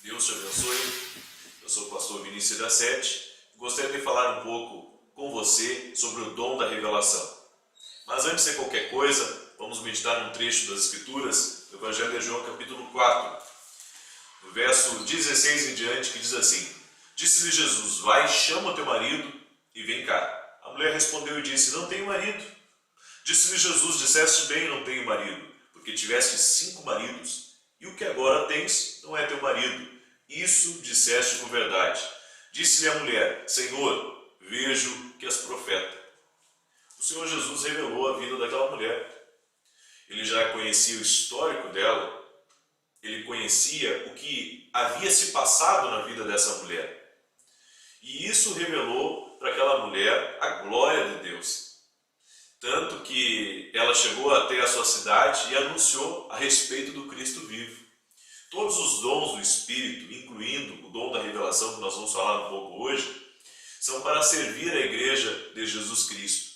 Deus te abençoe. Eu sou o pastor Vinícius da Sete e gostaria de falar um pouco com você sobre o dom da revelação. Mas antes de qualquer coisa, vamos meditar num trecho das Escrituras, do Evangelho de João, capítulo 4, no verso 16 em diante, que diz assim: Disse-lhe Jesus: Vai, chama o teu marido e vem cá. A mulher respondeu e disse: Não tenho marido. Disse-lhe Jesus: Disseste bem, não tenho marido, porque tiveste 5 maridos, e o que agora tens não é teu marido. Isso disseste com verdade. Disse-lhe a mulher: Senhor, vejo que és profeta. O Senhor Jesus revelou a vida daquela mulher. Ele já conhecia o histórico dela, ele conhecia o que havia se passado na vida dessa mulher. E isso revelou para aquela mulher a glória de Deus. Tanto que ela chegou até a sua cidade e anunciou a respeito do Cristo vivo. Todos os dons do Espírito, incluindo o dom da revelação, que nós vamos falar um pouco hoje, são para servir a igreja de Jesus Cristo.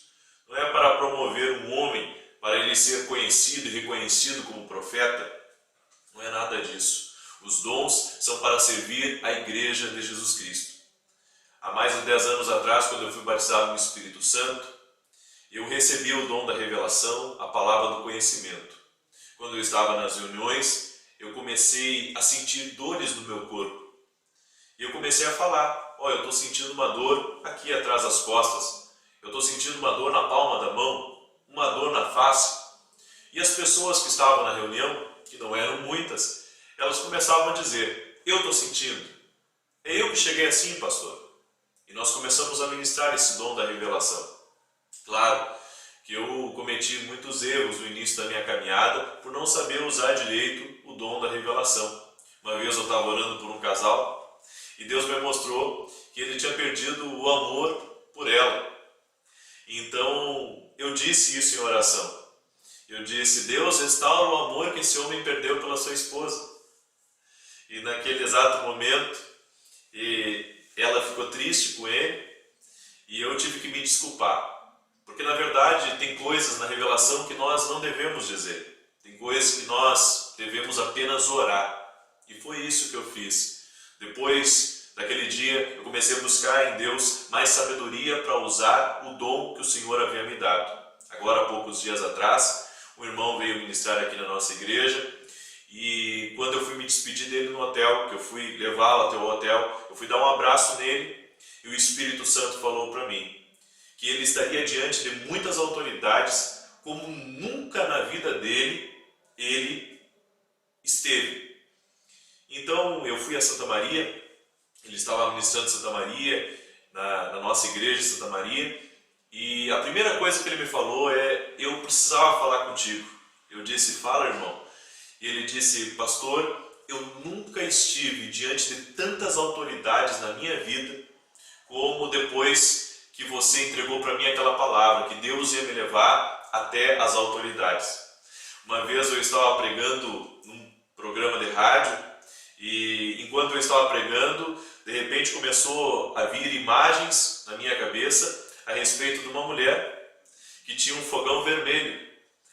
Não é para promover um homem, para ele ser conhecido e reconhecido como profeta. Não é nada disso. Os dons são para servir a igreja de Jesus Cristo. Há mais de 10 anos atrás, quando eu fui batizado no Espírito Santo, eu recebi o dom da revelação, a palavra do conhecimento. Quando eu estava nas reuniões, eu comecei a sentir dores no meu corpo. E eu comecei a falar: eu estou sentindo uma dor aqui atrás das costas. Eu estou sentindo uma dor na palma da mão, uma dor na face. E as pessoas que estavam na reunião, que não eram muitas, elas começavam a dizer: eu estou sentindo. É eu que cheguei assim, pastor. E nós começamos a ministrar esse dom da revelação. Claro que eu cometi muitos erros no início da minha caminhada por não saber usar direito o dom da revelação. Uma vez eu estava orando por um casal e Deus me mostrou que ele tinha perdido o amor por ela. Então eu disse isso em oração. Eu disse: Deus, restaura o amor que esse homem perdeu pela sua esposa. E naquele exato momento, ela ficou triste com ele e eu tive que me desculpar. Porque na verdade tem coisas na revelação que nós não devemos dizer. Tem coisas que nós devemos apenas orar. E foi isso que eu fiz. Depois daquele dia eu comecei a buscar em Deus mais sabedoria para usar o dom que o Senhor havia me dado. Agora há poucos dias atrás, um irmão veio ministrar aqui na nossa igreja. E quando eu fui me despedir dele no hotel, que eu fui levá-lo até o hotel, eu fui dar um abraço nele e o Espírito Santo falou para mim que ele estaria diante de muitas autoridades como nunca na vida dele ele esteve. Então eu fui a Santa Maria, ele estava ministrando em Santa Maria, na nossa igreja de Santa Maria, e a primeira coisa que ele me falou é: eu precisava falar contigo. Eu disse: fala, irmão. E ele disse: pastor, eu nunca estive diante de tantas autoridades na minha vida como depois que você entregou para mim aquela palavra, que Deus ia me levar até as autoridades. Uma vez eu estava pregando num programa de rádio e enquanto eu estava pregando, de repente começou a vir imagens na minha cabeça a respeito de uma mulher que tinha um fogão vermelho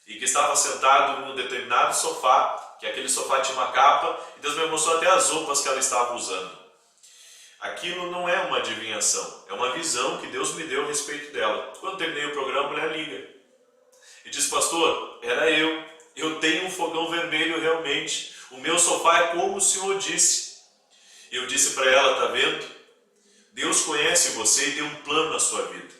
e que estava sentado num determinado sofá, que aquele sofá tinha uma capa, e Deus me mostrou até as roupas que ela estava usando. Aquilo não é uma adivinhação, é uma visão que Deus me deu a respeito dela. Quando terminei o programa, a mulher liga e diz: pastor, era eu tenho um fogão vermelho realmente, o meu sofá é como o senhor disse. E eu disse para ela: tá vendo? Deus conhece você e tem um plano na sua vida.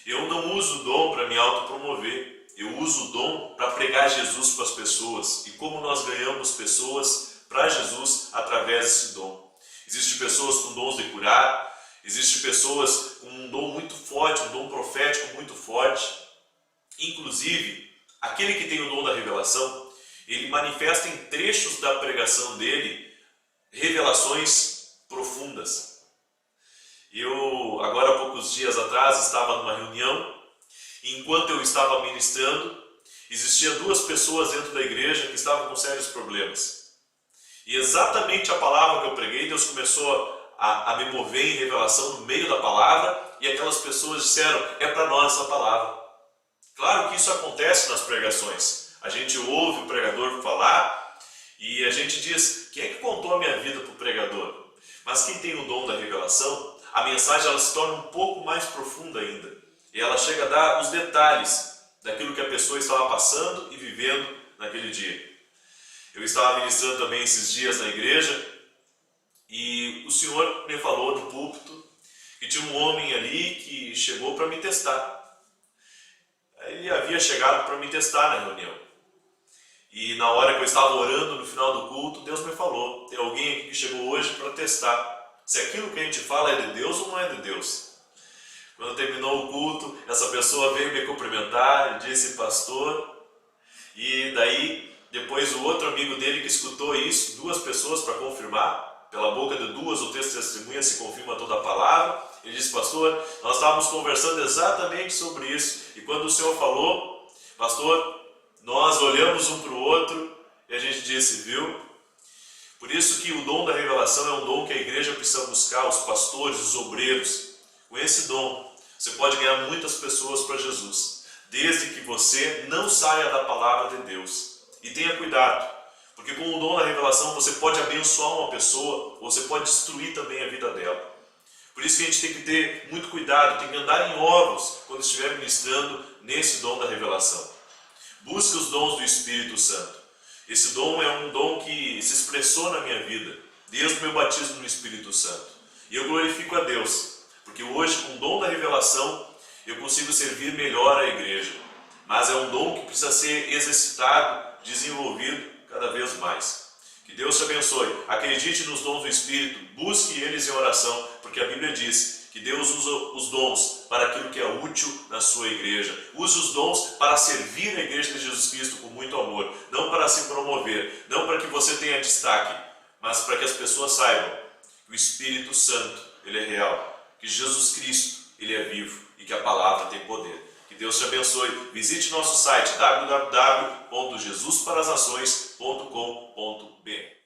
Eu não uso o dom para me autopromover, eu uso o dom para pregar Jesus para as pessoas. E como nós ganhamos pessoas para Jesus através desse dom. Existem pessoas com dons de curar, existem pessoas com um dom muito forte, um dom profético muito forte. Inclusive, aquele que tem o dom da revelação, ele manifesta em trechos da pregação dele revelações profundas. Eu, agora há poucos dias atrás, estava numa reunião e enquanto eu estava ministrando, existiam 2 pessoas dentro da igreja que estavam com sérios problemas. E exatamente a palavra que eu preguei, Deus começou a me mover em revelação no meio da palavra e aquelas pessoas disseram: é para nós essa palavra. Claro que isso acontece nas pregações. A gente ouve o pregador falar E a gente diz, quem é que contou a minha vida para o pregador? Mas quem tem o dom da revelação, a mensagem ela se torna um pouco mais profunda ainda. E ela chega a dar os detalhes daquilo que a pessoa estava passando e vivendo naquele dia. Eu estava ministrando também esses dias na igreja e o Senhor me falou no púlpito que tinha um homem ali que chegou para me testar. Ele havia chegado para me testar na reunião. E na hora que eu estava orando no final do culto, Deus me falou, tem alguém aqui que chegou hoje para testar se aquilo que a gente fala é de Deus ou não é de Deus. Quando terminou o culto, essa pessoa veio me cumprimentar e disse, pastor, e daí depois o outro amigo dele que escutou isso, duas pessoas para confirmar, pela boca de duas ou três testemunhas se confirma toda a palavra, ele disse, pastor, nós estávamos conversando exatamente sobre isso, e quando o senhor falou, pastor, nós olhamos um para o outro e a gente disse, viu? Por isso que o dom da revelação é um dom que a igreja precisa buscar, os pastores, os obreiros. Com esse dom, você pode ganhar muitas pessoas para Jesus, desde que você não saia da palavra de Deus. E tenha cuidado, porque com o dom da revelação você pode abençoar uma pessoa, ou você pode destruir também a vida dela. Por isso que a gente tem que ter muito cuidado, tem que andar em ovos quando estiver ministrando nesse dom da revelação. Busque os dons do Espírito Santo. Esse dom é um dom que se expressou na minha vida, desde o meu batismo no Espírito Santo. E eu glorifico a Deus, porque hoje, com o dom da revelação, eu consigo servir melhor a igreja. Mas é um dom que precisa ser exercitado, desenvolvido cada vez mais. Que Deus te abençoe. Acredite nos dons do Espírito, busque eles em oração, porque a Bíblia diz que Deus usa os dons para aquilo que é útil na sua igreja. Use os dons para servir a igreja de Jesus Cristo com muito amor, não para se promover, não para que você tenha destaque, mas para que as pessoas saibam que o Espírito Santo, ele é real, que Jesus Cristo, ele é vivo e que a palavra tem poder. Que Deus te abençoe. Visite nosso site www.jesusparasnações.com.br.